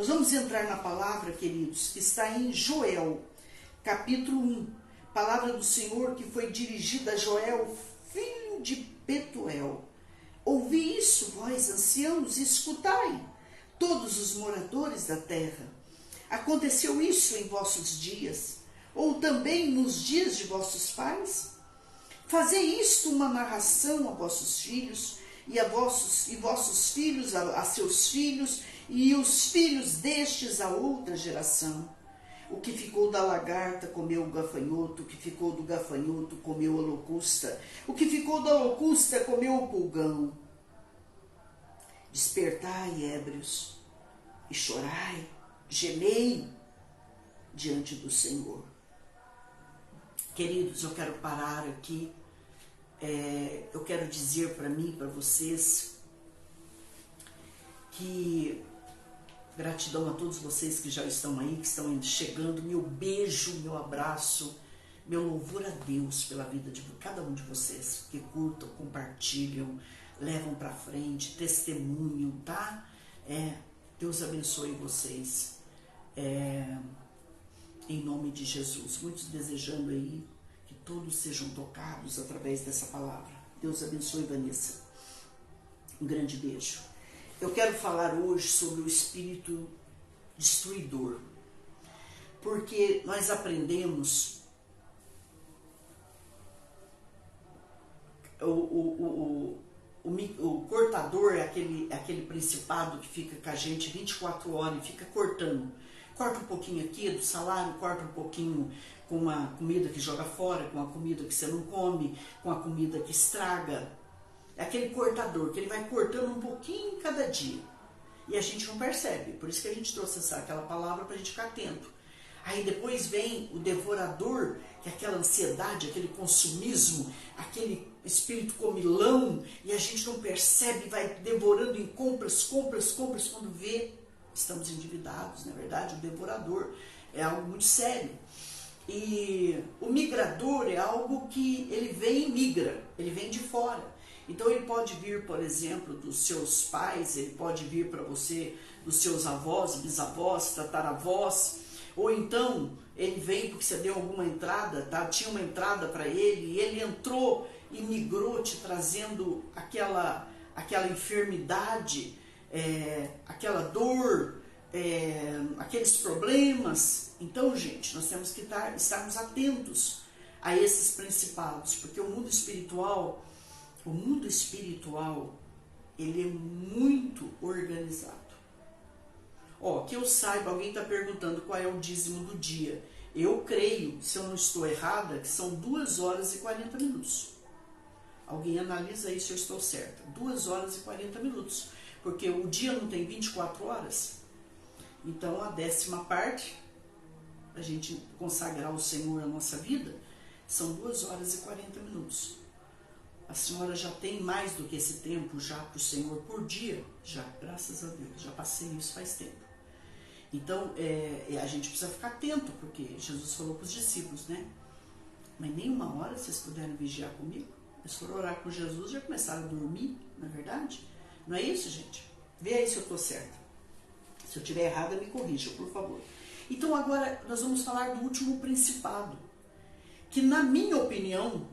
Nós vamos entrar na palavra, queridos, que está em Joel, capítulo 1. Palavra do Senhor que foi dirigida a Joel, filho de Betuel. Ouvi isso, vós anciãos, e escutai, todos os moradores da terra. Aconteceu isso em vossos dias, ou também nos dias de vossos pais? Fazei isto uma narração a vossos filhos, e vossos filhos a seus filhos, e os filhos destes a outra geração. O que ficou da lagarta comeu o gafanhoto, o que ficou do gafanhoto comeu a locusta, o que ficou da locusta comeu o pulgão. Despertai, ébrios, e chorai, gemei diante do Senhor. Queridos, eu quero parar aqui. Eu quero dizer para mim, para vocês, que gratidão a todos vocês que já estão aí, que estão chegando. Meu beijo, meu abraço, meu louvor a Deus pela vida de cada um de vocês que curtam, compartilham, levam para frente, testemunham, tá? Deus abençoe vocês, em nome de Jesus. Muitos desejando aí que todos sejam tocados através dessa palavra. Deus abençoe, Vanessa. Um grande beijo. Eu quero falar hoje sobre o espírito destruidor, porque nós aprendemos o cortador é aquele principado que fica com a gente 24 horas e fica cortando. Corta um pouquinho aqui do salário, corta um pouquinho com a comida que joga fora, com a comida que você não come, com a comida que estraga. É aquele cortador, que ele vai cortando um pouquinho cada dia. E a gente não percebe. Por isso que a gente trouxe aquela palavra para a gente ficar atento. Aí depois vem o devorador, que é aquela ansiedade, aquele consumismo, aquele espírito comilão, e a gente não percebe, vai devorando em compras, quando vê, estamos endividados, na verdade. O devorador é algo muito sério. E o migrador é algo que ele vem e migra, ele vem de fora. Então ele pode vir, por exemplo, dos seus pais, ele pode vir para você dos seus avós, bisavós, tataravós, ou então ele vem porque você deu alguma entrada, tá? Tinha uma entrada para ele e ele entrou e migrou te trazendo aquela enfermidade, aquela dor, aqueles problemas. Então, gente, nós temos que estarmos atentos a esses principados, porque o mundo espiritual, ele é muito organizado. Que eu saiba, alguém está perguntando qual é o dízimo do dia. Eu creio, se eu não estou errada, que são 2 horas e 40 minutos. Alguém analisa aí se eu estou certa. 2 horas e 40 minutos. Porque o dia não tem 24 horas. Então, a 10ª parte, a gente consagrar ao Senhor a nossa vida, são 2 horas e 40 minutos. A senhora já tem mais do que esse tempo já para o Senhor por dia? Já, graças a Deus, já passei isso faz tempo. Então, a gente precisa ficar atento, porque Jesus falou para os discípulos, né? Mas nem 1 hora vocês puderam vigiar comigo? Eles foram orar com Jesus, já começaram a dormir, não é verdade? Não é isso, gente? Vê aí se eu estou certa. Se eu estiver errada, me corrija, por favor. Então, agora nós vamos falar do último principado, que na minha opinião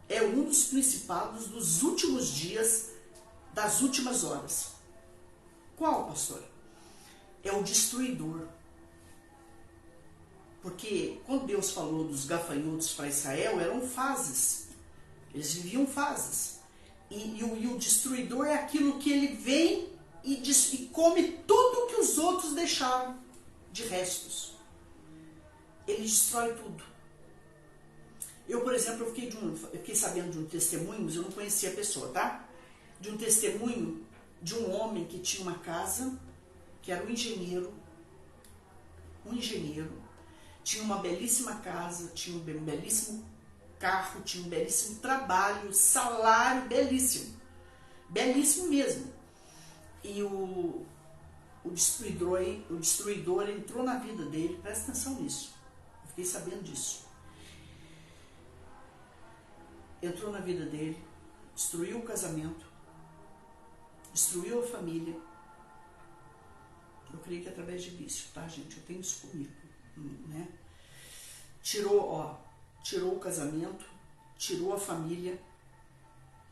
é um dos principados dos últimos dias, das últimas horas. Qual, pastor? É o destruidor. Porque quando Deus falou dos gafanhotos para Israel, eram fases. Eles viviam fases. E o destruidor é aquilo que ele vem e come tudo que os outros deixaram de restos. Ele destrói tudo. Eu, por exemplo, eu fiquei sabendo de um testemunho, mas eu não conhecia a pessoa, tá? De um testemunho de um homem que tinha uma casa, que era um engenheiro, tinha uma belíssima casa, tinha um belíssimo carro, tinha um belíssimo trabalho, salário belíssimo mesmo. E o destruidor entrou na vida dele, presta atenção nisso, eu fiquei sabendo disso. Entrou na vida dele, destruiu o casamento, destruiu a família, Eu creio que é através de vício, tá, gente? Eu tenho isso comigo, né? Tirou o casamento, tirou a família,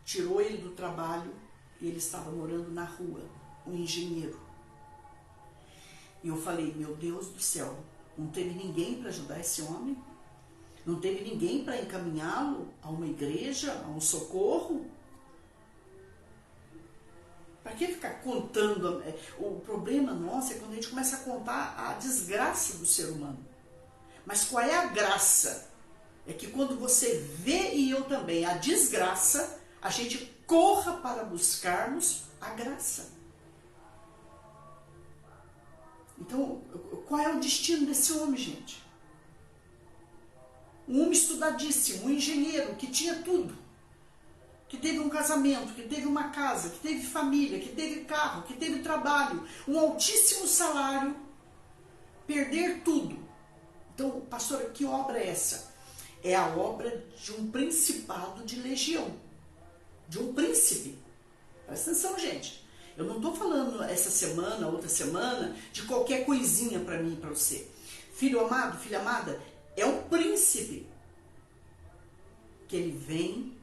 tirou ele do trabalho e ele estava morando na rua, um engenheiro. E eu falei, meu Deus do céu, não teve ninguém para ajudar esse homem? Não teve ninguém para encaminhá-lo a uma igreja, a um socorro? Para que ficar contando? O problema nosso é quando a gente começa a contar a desgraça do ser humano. Mas qual é a graça? É que quando você vê, e eu também, a desgraça, a gente corra para buscarmos a graça. Então, qual é o destino desse homem, gente? Um homem estudadíssimo, um engenheiro que tinha tudo. Que teve um casamento, que teve uma casa, que teve família, que teve carro, que teve trabalho, um altíssimo salário, perder tudo. Então, pastora, que obra é essa? É a obra de um principado de legião, de um príncipe. Presta atenção, gente. Eu não estou falando essa semana, outra semana, de qualquer coisinha para mim e para você. Filho amado, filha amada, é um príncipe que ele vem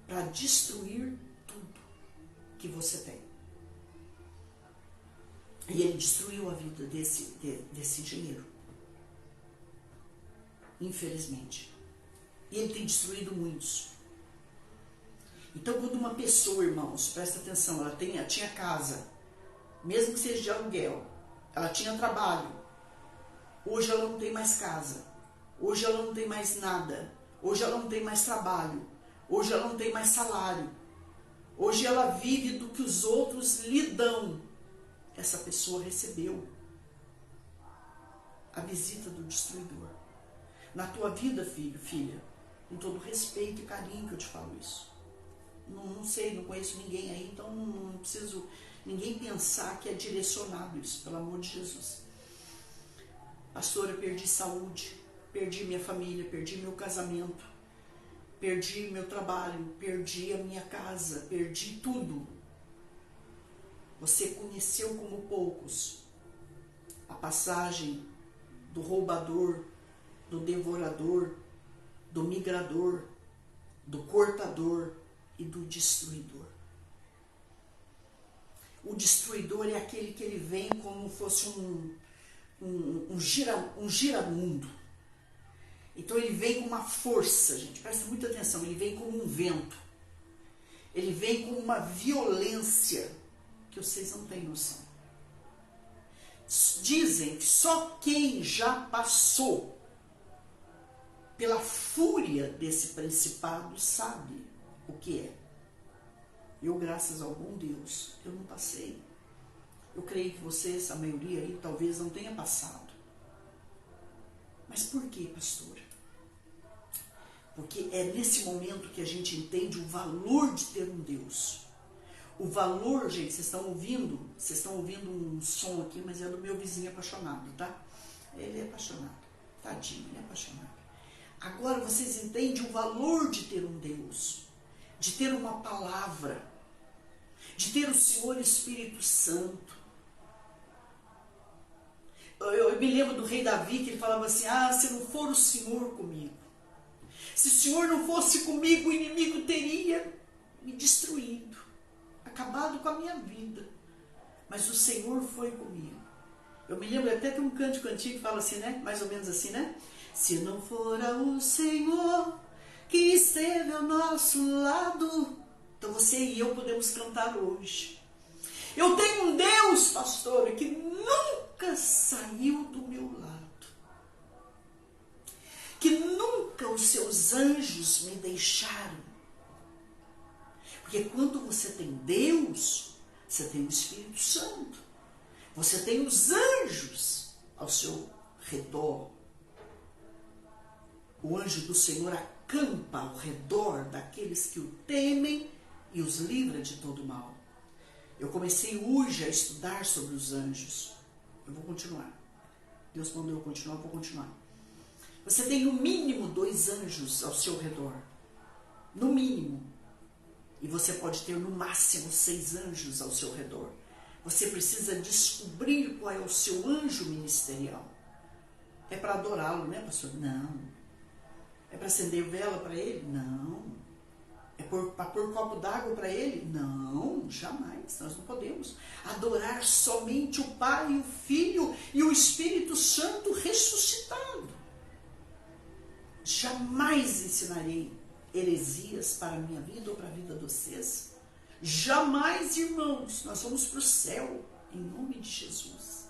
para destruir tudo que você tem. E ele destruiu a vida desse engenheiro. Infelizmente. E ele tem destruído muitos. Então, quando uma pessoa, irmãos, presta atenção, ela tinha casa, mesmo que seja de aluguel, ela tinha trabalho, hoje ela não tem mais casa, hoje ela não tem mais nada, hoje ela não tem mais trabalho, hoje ela não tem mais salário, hoje ela vive do que os outros lhe dão. Essa pessoa recebeu a visita do destruidor. Na tua vida, filho, filha, com todo respeito e carinho que eu te falo isso. Não sei, não conheço ninguém aí, então não preciso ninguém pensar que é direcionado isso, pelo amor de Jesus. Pastora, eu perdi saúde, perdi minha família, perdi meu casamento, perdi meu trabalho, perdi a minha casa, perdi tudo. Você conheceu como poucos a passagem do roubador, do devorador, do migrador, do cortador e do destruidor. O destruidor é aquele que ele vem como fosse um giramundo. Então ele vem com uma força, gente, presta muita atenção, ele vem como um vento. Ele vem com uma violência que vocês não têm noção. Dizem que só quem já passou pela fúria desse principado sabe o que é. Eu, graças ao bom Deus, eu não passei. Eu creio que vocês, a maioria aí, talvez não tenha passado. Mas por que, pastora? Porque é nesse momento que a gente entende o valor de ter um Deus. O valor, gente, vocês estão ouvindo um som aqui, mas é do meu vizinho apaixonado, tá? Ele é apaixonado, tadinho, ele é apaixonado. Agora vocês entendem o valor de ter um Deus, de ter uma palavra, de ter o Senhor Espírito Santo. Eu me lembro do rei Davi, que ele falava assim, se não for o Senhor comigo, se o Senhor não fosse comigo, o inimigo teria me destruído, acabado com a minha vida, mas o Senhor foi comigo. Eu me lembro até que um cântico antigo que fala assim, né? Mais ou menos assim, né? Se não fora o Senhor que esteve ao nosso lado. Então você e eu podemos cantar hoje. Eu tenho um Deus, pastora, que nunca saiu do meu lado. Que nunca os seus anjos me deixaram. Porque quando você tem Deus, você tem o Espírito Santo. Você tem os anjos ao seu redor. O anjo do Senhor acampa ao redor daqueles que o temem e os livra de todo mal. Eu comecei hoje a estudar sobre os anjos. Eu vou continuar. Deus mandou eu continuar, eu vou continuar. Você tem no mínimo 2 anjos ao seu redor. No mínimo. E você pode ter no máximo 6 anjos ao seu redor. Você precisa descobrir qual é o seu anjo ministerial. É para adorá-lo, né, pastor? Não. É para acender vela para ele? Não. É para pôr copo d'água para ele? Não, jamais. Nós não podemos adorar somente o Pai, o Filho e o Espírito Santo ressuscitado. Jamais ensinarei heresias para a minha vida ou para a vida de vocês. Jamais, irmãos. Nós vamos para o céu, em nome de Jesus.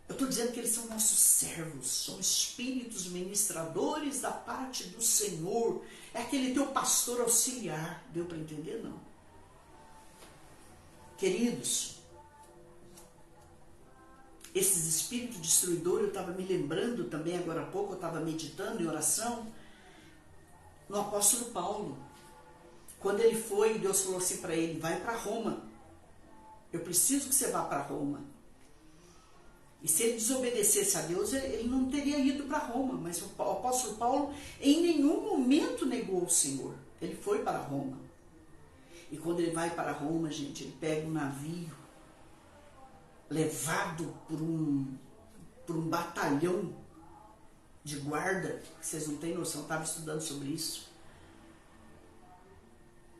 Eu estou dizendo que eles são nossos servos, são espíritos ministradores da parte do Senhor. É aquele teu pastor auxiliar. Deu para entender? Não. Queridos, esses espíritos destruidores, eu estava me lembrando também agora há pouco, eu estava meditando em oração, no apóstolo Paulo. Quando ele foi, Deus falou assim para ele, vai para Roma. Eu preciso que você vá para Roma. E se ele desobedecesse a Deus, ele não teria ido para Roma. Mas o apóstolo Paulo em nenhum momento negou o Senhor. Ele foi para Roma. E quando ele vai para Roma, gente, ele pega um navio levado por um batalhão de guarda. Vocês não têm noção, eu estava estudando sobre isso.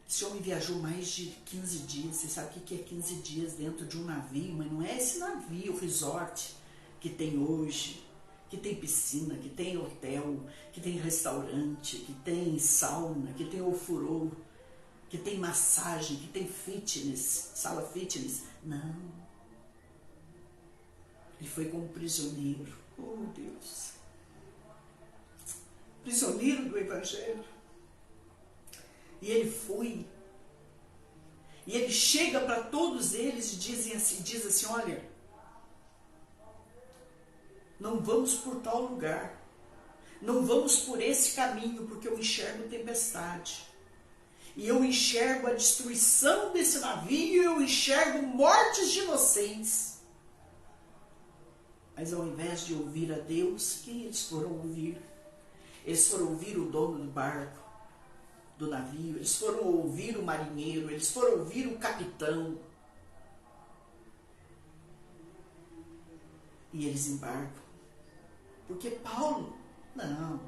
Esse homem viajou mais de 15 dias. Você sabe o que é 15 dias dentro de um navio? Mas não é esse navio, resort, que tem hoje, que tem piscina, que tem hotel, que tem restaurante, que tem sauna, que tem ofurô, que tem massagem, que tem fitness, sala fitness. Não. Ele foi como prisioneiro. Oh, Deus. Prisioneiro do Evangelho. E ele foi. E ele chega para todos eles e diz assim, olha, não vamos por tal lugar. Não vamos por esse caminho, porque eu enxergo tempestade. E eu enxergo a destruição desse navio, eu enxergo mortes de vocês. Mas ao invés de ouvir a Deus, quem eles foram ouvir? Eles foram ouvir o dono do barco, do navio, eles foram ouvir o marinheiro, eles foram ouvir o capitão. E eles embarcam. Porque Paulo, não.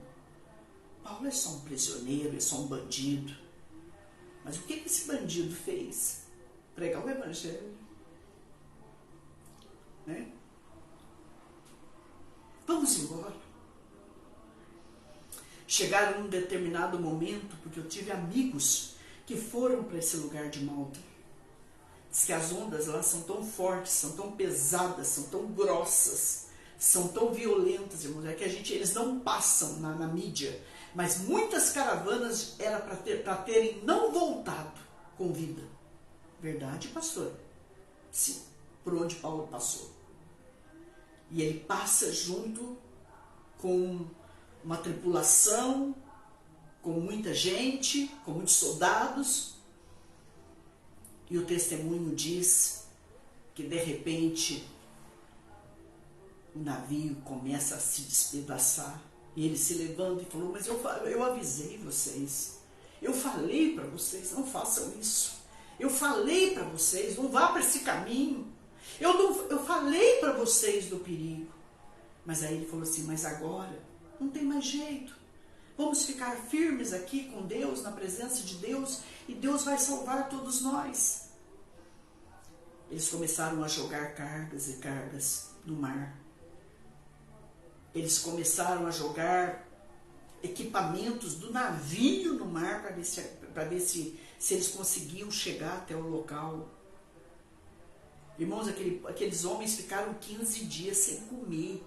Paulo é só um prisioneiro, é só um bandido. Mas o que esse bandido fez? Pregar o Evangelho. Né? Vamos embora. Chegaram num determinado momento, porque eu tive amigos que foram para esse lugar de Malta. Diz que as ondas lá são tão fortes, são tão pesadas, são tão grossas, são tão violentas, irmãos, é que eles não passam na mídia, mas muitas caravanas era para terem não voltado com vida. Verdade, pastor? Sim, por onde Paulo passou. E ele passa junto com uma tripulação, com muita gente, com muitos soldados. E o testemunho diz que de repente o navio começa a se despedaçar. E ele se levanta e falou, mas eu avisei vocês. Eu falei para vocês, não façam isso. Eu falei para vocês, não vá para esse caminho. Eu falei para vocês do perigo. Mas aí ele falou assim, mas agora não tem mais jeito. Vamos ficar firmes aqui com Deus, na presença de Deus, e Deus vai salvar todos nós. Eles começaram a jogar cargas e cargas no mar. Eles começaram a jogar equipamentos do navio no mar para ver se eles conseguiam chegar até o local. Irmãos, aqueles homens ficaram 15 dias sem comer.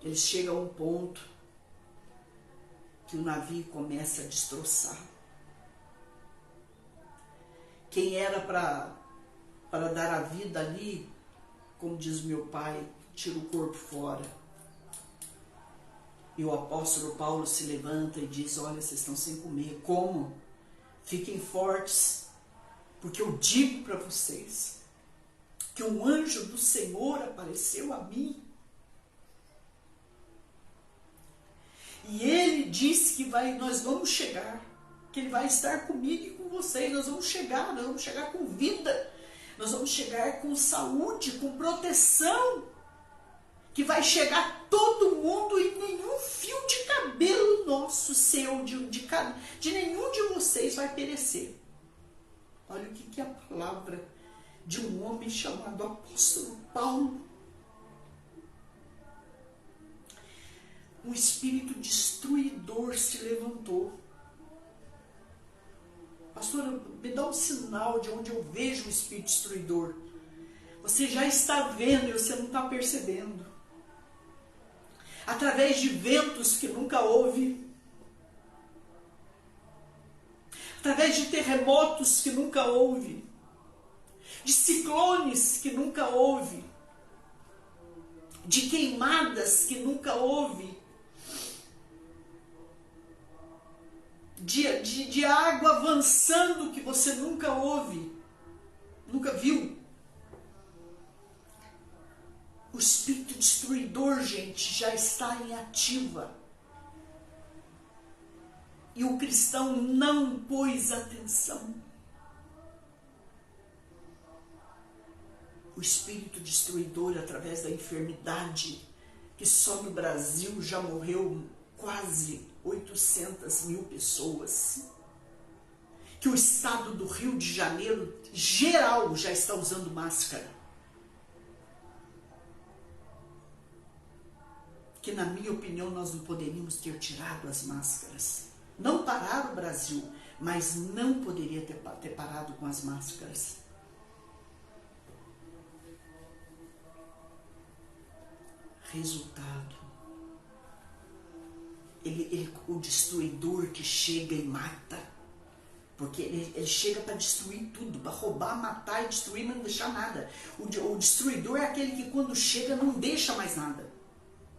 Eles chegam a um ponto que o navio começa a destroçar. Quem era para dar a vida ali, como diz meu pai, tira o corpo fora. E o apóstolo Paulo se levanta e diz, olha, vocês estão sem comer. Como? Fiquem fortes, porque eu digo para vocês que um anjo do Senhor apareceu a mim. E ele disse que nós vamos chegar, que ele vai estar comigo e com vocês, nós vamos chegar com vida, nós vamos chegar com saúde, com proteção, que vai chegar todo mundo e nenhum fio de cabelo nosso, seu, de nenhum de vocês vai perecer. Olha o que é a palavra de um homem chamado apóstolo Paulo. Um espírito destruidor se levantou. Pastora, me dá um sinal de onde eu vejo o espírito destruidor. Você já está vendo e você não está percebendo. Através de ventos que nunca houve. Através de terremotos que nunca houve. De ciclones que nunca houve. De queimadas que nunca houve. De água avançando que você nunca ouve, nunca viu. O espírito destruidor, gente, já está em ativa. E o cristão não pôs atenção. O espírito destruidor, através da enfermidade, que só no Brasil já morreu quase 800 mil pessoas, que o estado do Rio de Janeiro, geral, já está usando máscara, que na minha opinião nós não poderíamos ter tirado as máscaras, não parar o Brasil, mas não poderia ter parado com as máscaras. Resultado, o destruidor que chega e mata, porque ele chega para destruir tudo, para roubar, matar e destruir, mas não deixar nada. O destruidor é aquele que quando chega não deixa mais nada.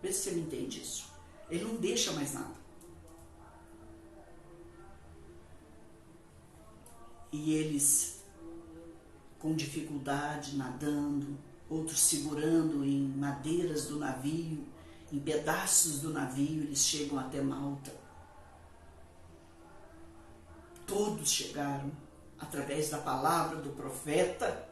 Vê se você me entende isso. Ele não deixa mais nada. E eles com dificuldade, nadando, outros segurando em madeiras do navio, em pedaços do navio, eles chegam até Malta. Todos chegaram através da palavra do profeta,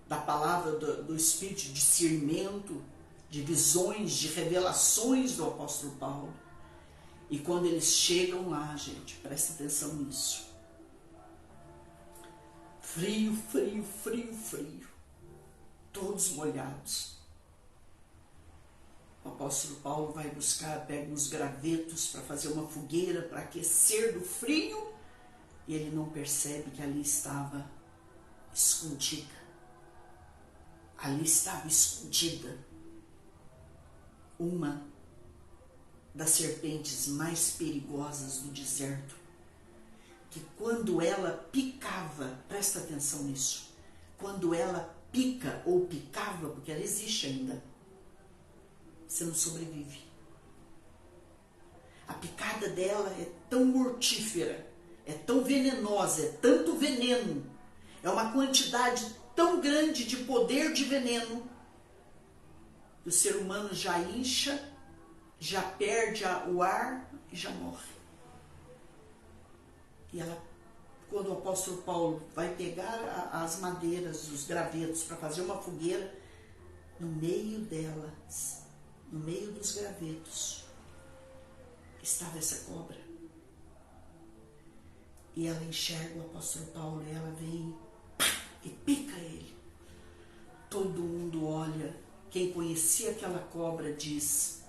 da palavra do espírito de discernimento, de visões, de revelações do apóstolo Paulo. E quando eles chegam lá, gente, presta atenção nisso. Frio, frio, frio, frio. Todos molhados. O apóstolo Paulo vai buscar, pega uns gravetos para fazer uma fogueira, para aquecer do frio, e ele não percebe que ali estava escondida. Ali estava escondida uma das serpentes mais perigosas do deserto, que quando ela picava, presta atenção nisso, quando ela pica ou picava, porque ela existe ainda, você não sobrevive. A picada dela é tão mortífera, é tão venenosa, é tanto veneno, é uma quantidade tão grande de poder de veneno, que o ser humano já incha, já perde o ar e já morre. E ela, quando o apóstolo Paulo vai pegar as madeiras, os gravetos para fazer uma fogueira, no meio delas, no meio dos gravetos, estava essa cobra. E ela enxerga o apóstolo Paulo e ela vem e pica ele. Todo mundo olha. Quem conhecia aquela cobra diz: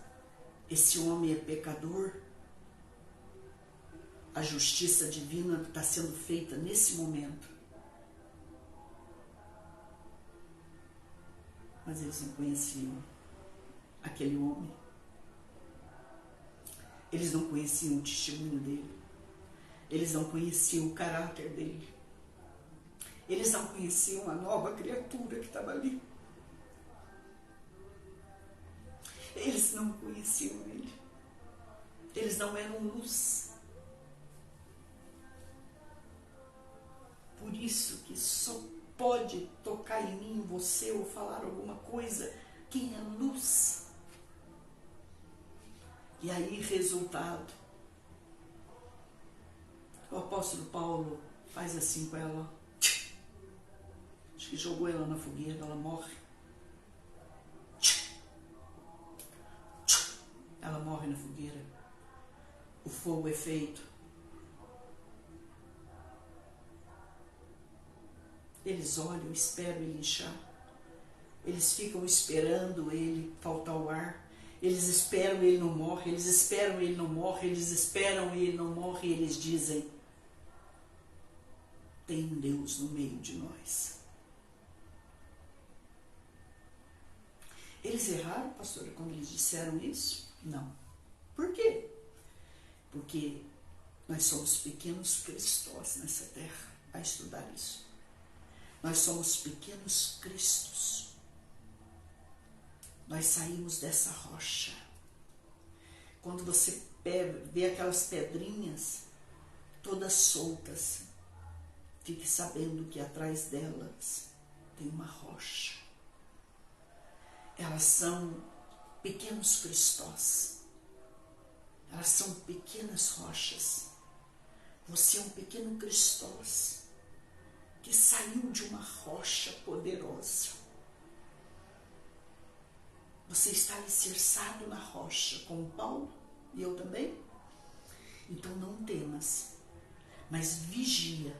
esse homem é pecador. A justiça divina está sendo feita nesse momento. Mas eles não conheciam aquele homem. Eles não conheciam o testemunho dele. Eles não conheciam o caráter dele. Eles não conheciam a nova criatura que estava ali. Eles não conheciam ele. Eles não eram luz. Por isso que só pode tocar em mim, em você, ou falar alguma coisa, quem é luz. E aí, resultado, o apóstolo Paulo faz assim com ela, ó. Acho que jogou ela na fogueira, ela morre. Ela morre na fogueira. O fogo é feito. Eles olham, esperam ele inchar. Eles ficam esperando ele faltar o ar. Eles esperam ele não morre. Eles esperam ele não morre. Eles esperam ele não morre. E eles dizem: tem um Deus no meio de nós. Eles erraram, pastora, quando eles disseram isso? Não. Por quê? Porque nós somos pequenos cristãos nessa terra. Vai estudar isso. Nós somos pequenos cristos. Nós saímos dessa rocha. Quando você vê aquelas pedrinhas todas soltas, fique sabendo que atrás delas tem uma rocha. Elas são pequenos cristós. Elas são pequenas rochas. Você é um pequeno cristós que saiu de uma rocha poderosa. Você está alicerçado na rocha, como Paulo e eu também. Então não temas, mas vigia.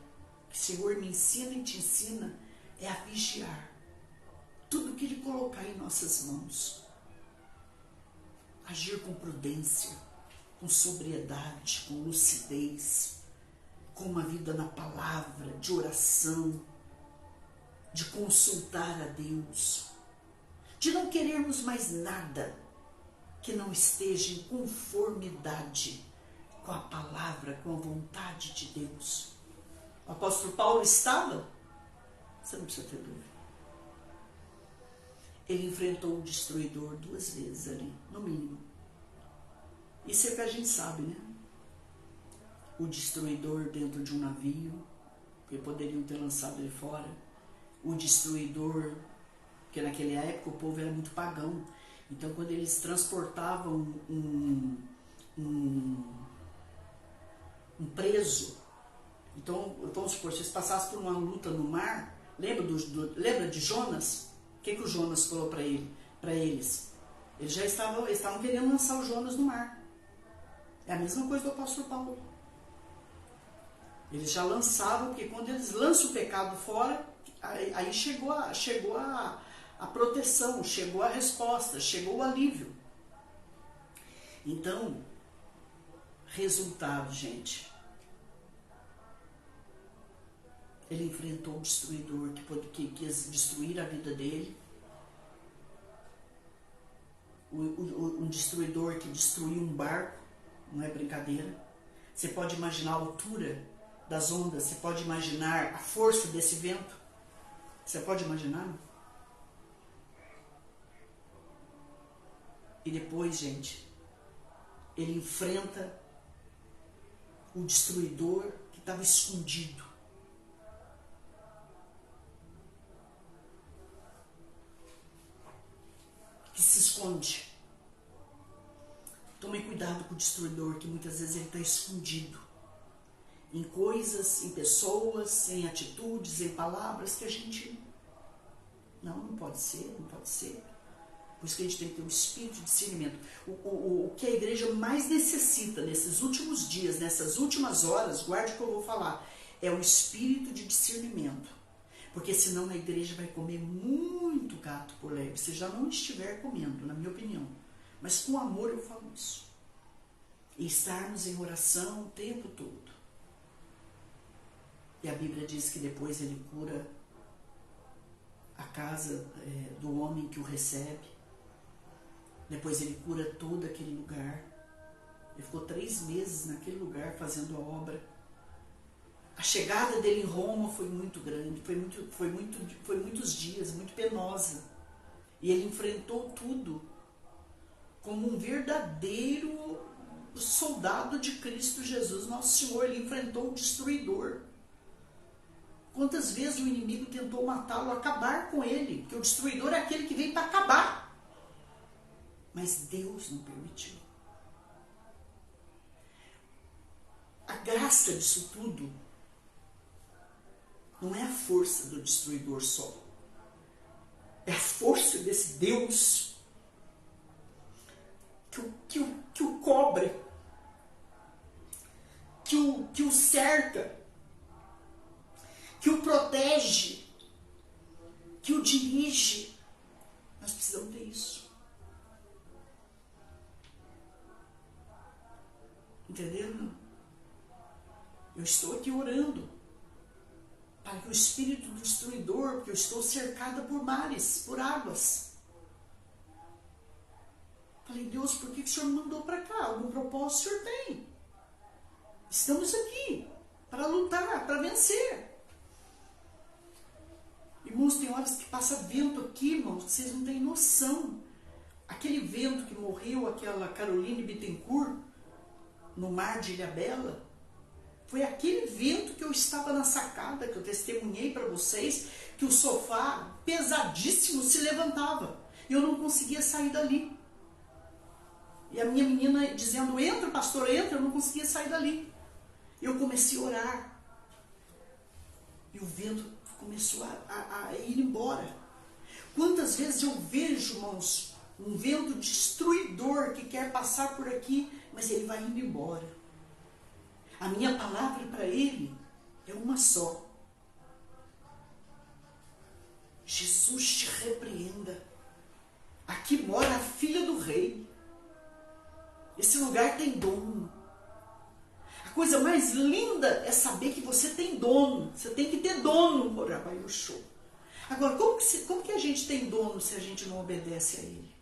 O que o Senhor me ensina e te ensina é a vigiar tudo que Ele colocar em nossas mãos. Agir com prudência, com sobriedade, com lucidez, com uma vida na palavra, de oração, de consultar a Deus, de não querermos mais nada que não esteja em conformidade com a palavra, com a vontade de Deus. O apóstolo Paulo estava? Você não precisa ter dúvida. Ele enfrentou o destruidor 2 vezes ali, no mínimo. Isso é o que a gente sabe, né? O destruidor dentro de um navio, porque poderiam ter lançado ele fora. O destruidor, porque naquela época o povo era muito pagão. Então quando eles transportavam um preso, então vamos supor, se eles passassem por uma luta no mar, lembra de Jonas? O que o Jonas falou para eles? Eles estavam querendo lançar o Jonas no mar. É a mesma coisa do apóstolo Paulo. Eles já lançavam, porque quando eles lançam o pecado fora, aí chegou a proteção, chegou a resposta, chegou o alívio. Então, resultado, gente. Ele enfrentou o destruidor que quis destruir a vida dele. Um destruidor que destruiu um barco, não é brincadeira. Você pode imaginar a altura das ondas, você pode imaginar a força desse vento. Você pode imaginar? E depois, gente, ele enfrenta o destruidor que estava escondido. Que se esconde. Tomem cuidado com o destruidor, que muitas vezes ele está escondido em coisas, em pessoas, em atitudes, em palavras que a gente não pode ser, não pode ser. Por isso que a gente tem que ter um espírito de discernimento. O que a igreja mais necessita nesses últimos dias, nessas últimas horas, guarde o que eu vou falar, é o espírito de discernimento. Porque senão a igreja vai comer muito gato por lebre, se já não estiver comendo, na minha opinião. Mas com amor eu falo isso. E estarmos em oração o tempo todo. E a Bíblia diz que depois ele cura a casa do homem que o recebe. Depois ele cura todo aquele lugar. Ele ficou 3 meses naquele lugar fazendo a obra. A chegada dele em Roma foi muito grande, foi muitos dias, muito penosa. E ele enfrentou tudo como um verdadeiro soldado de Cristo Jesus, nosso Senhor. Ele enfrentou o destruidor. Quantas vezes o inimigo tentou matá-lo, acabar com ele, porque o destruidor é aquele que vem para acabar. Mas Deus não permitiu. A graça disso tudo Não é a força do destruidor só. É a força desse Deus que o cobre, que o cerca, que o protege, que o dirige. Nós precisamos ter isso. Entendeu? Eu estou aqui orando para que o espírito destruidor, porque eu estou cercada por mares, por águas. Falei, Deus, por que o Senhor me mandou para cá? Algum propósito o Senhor tem? Estamos aqui para lutar, para vencer. Irmãos, tem horas que passa vento aqui, irmãos, vocês não têm noção. Aquele vento que morreu, aquela Caroline Bittencourt, no mar de Ilhabela, foi aquele vento que eu estava na sacada, que eu testemunhei para vocês, que o sofá pesadíssimo se levantava. E eu não conseguia sair dali. E a minha menina dizendo, entra pastor, entra, eu não conseguia sair dali. Eu comecei a orar. E o vento começou a ir embora. Quantas vezes eu vejo, irmãos, um vento destruidor que quer passar por aqui, mas ele vai indo embora. A minha palavra para ele é uma só. Jesus te repreenda. Aqui mora a filha do rei. Esse lugar tem dono. A coisa mais linda é saber que você tem dono. Você tem que ter dono, Morabaiuxô. Agora, como que a gente tem dono se a gente não obedece a ele?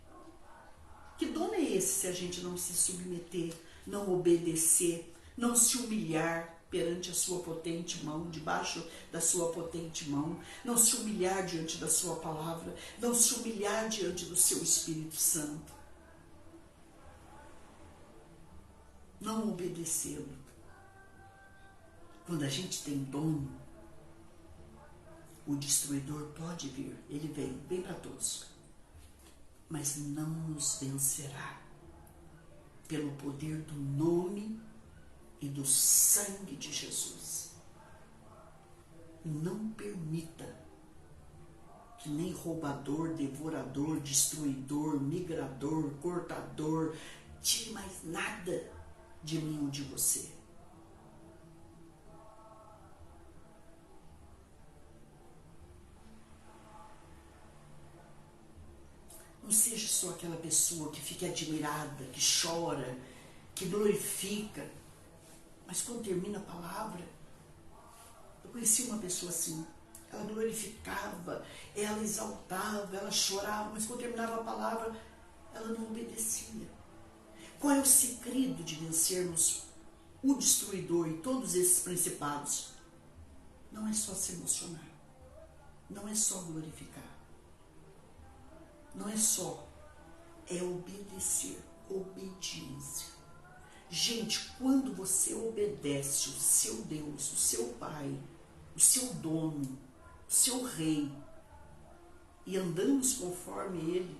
Que dono é esse se a gente não se submeter, não obedecer, não se humilhar perante a sua potente mão, debaixo da sua potente mão, não se humilhar diante da sua palavra, não se humilhar diante do seu Espírito Santo, não obedecê-lo. Quando a gente tem dono, o destruidor pode vir, ele vem para todos, mas não nos vencerá pelo poder do nome e do sangue de Jesus. Não permita que nem roubador, devorador, destruidor, migrador, cortador, tire mais nada de mim ou de você. Não seja só aquela pessoa que fica admirada, que chora, que glorifica. Mas quando termina a palavra, eu conheci uma pessoa assim, ela glorificava, ela exaltava, ela chorava, mas quando terminava a palavra, ela não obedecia. Qual é o segredo de vencermos o destruidor e todos esses principados? Não é só se emocionar, não é só glorificar, não é só, é obedecer, obediência. Gente, quando você obedece o seu Deus, o seu Pai, o seu dono, o seu Rei, e andamos conforme Ele,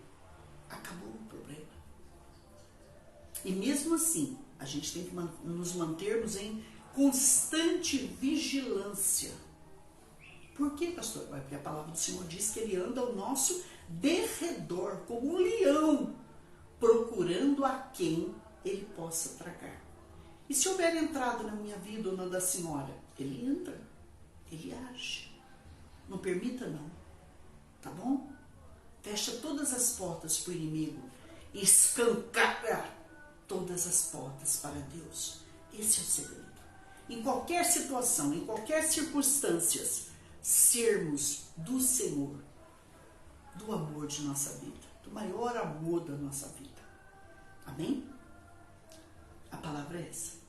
acabou o problema. E mesmo assim, a gente tem que nos mantermos em constante vigilância. Por quê, pastor? Porque a palavra do Senhor diz que Ele anda ao nosso derredor, como um leão, procurando a quem Ele possa tragar. E se houver entrada na minha vida ou na da senhora, Ele entra, Ele age. Não permita não, tá bom? Fecha todas as portas para o inimigo e escancara todas as portas para Deus. Esse é o segredo. Em qualquer situação, em qualquer circunstância, sermos do Senhor, do amor de nossa vida, do maior amor da nossa vida. Amém? A palavra é essa.